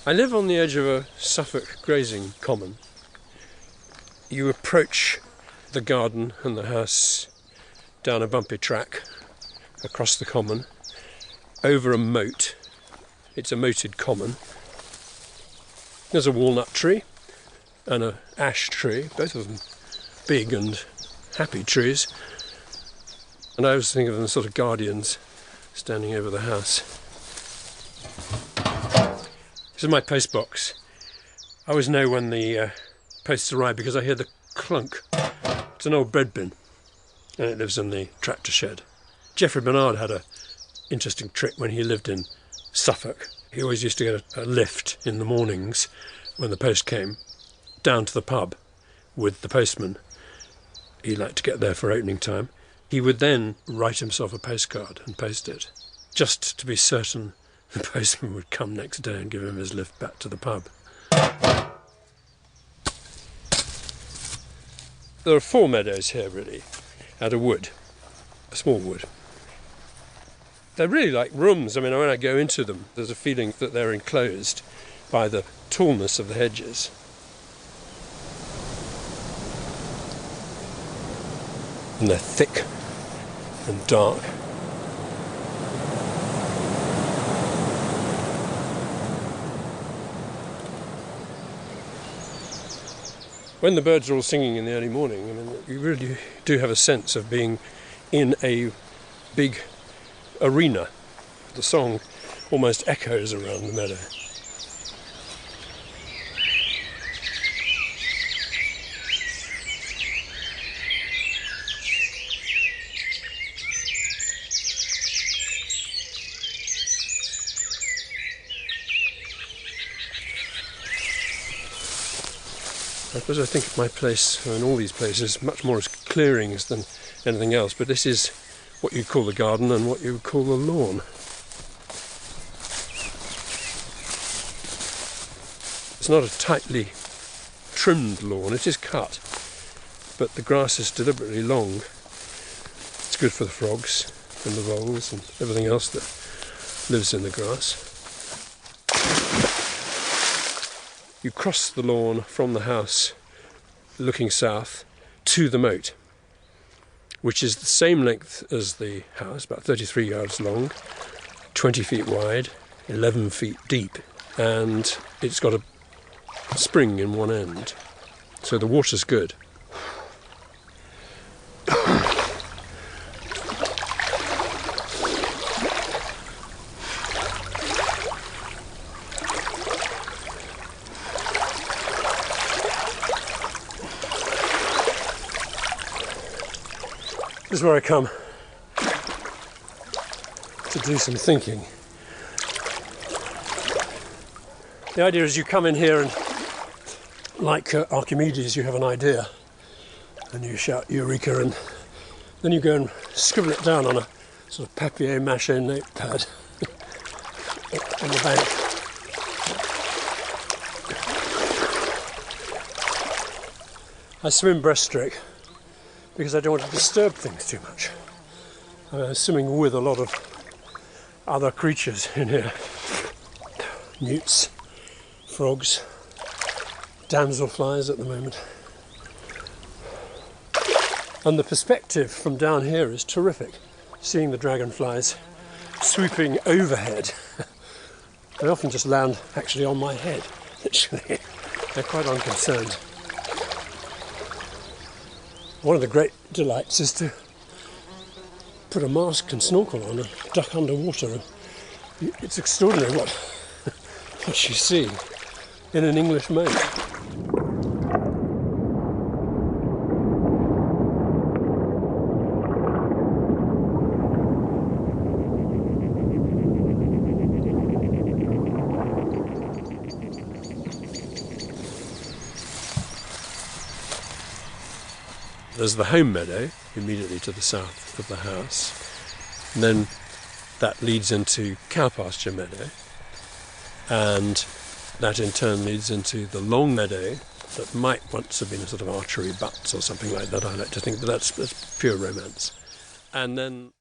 I live on the edge of a Suffolk grazing common. You approach the garden and the house down a bumpy track across the common, over a moat. It's a moated common. There's a walnut tree and an ash tree, both of them big and happy trees. And I always think of them as sort of guardians standing over the house. This is my post box. I always know when the posts arrive because I hear the clunk. It's an old bread bin and it lives in the tractor shed. Geoffrey Bernard had an interesting trick when he lived in Suffolk. He always used to get a lift in the mornings when the post came down to the pub with the postman. He liked to get there for opening time. He would then write himself a postcard and post it, just to be certain the postman would come next day and give him his lift back to the pub. There are 4 meadows here really, and a wood, a small wood. They're really like rooms. I mean, when I go into them, there's a feeling that they're enclosed by the tallness of the hedges. And they're thick and dark. When the birds are all singing in the early morning, I mean, you really do have a sense of being in a big arena. The song almost echoes around the meadow. I suppose I think of my place, and all these places, much more as clearings than anything else, but this is what you call the garden and what you would call the lawn. It's not a tightly trimmed lawn, it is cut, but the grass is deliberately long. It's good for the frogs and the voles and everything else that lives in the grass. You cross the lawn from the house looking south to the moat, which is the same length as the house, about 33 yards long, 20 feet wide, 11 feet deep, and it's got a spring in one end, so the water's good. This is where I come to do some thinking. The idea is you come in here and, like Archimedes, you have an idea and you shout Eureka, and then you go and scribble it down on a sort of papier-mâché notepad on the bank. I swim breaststroke because I don't want to disturb things too much. I'm swimming with a lot of other creatures in here. Newts, frogs, damselflies at the moment. And the perspective from down here is terrific. Seeing the dragonflies swooping overhead. They often just land actually on my head, literally. They're quite unconcerned. One of the great delights is to put a mask and snorkel on and duck underwater. It's extraordinary what you see in an English moat. There's the home meadow immediately to the south of the house, and then that leads into cow pasture meadow, and that in turn leads into the long meadow that might once have been a sort of archery butts or something like that. I like to think that that's pure romance. And then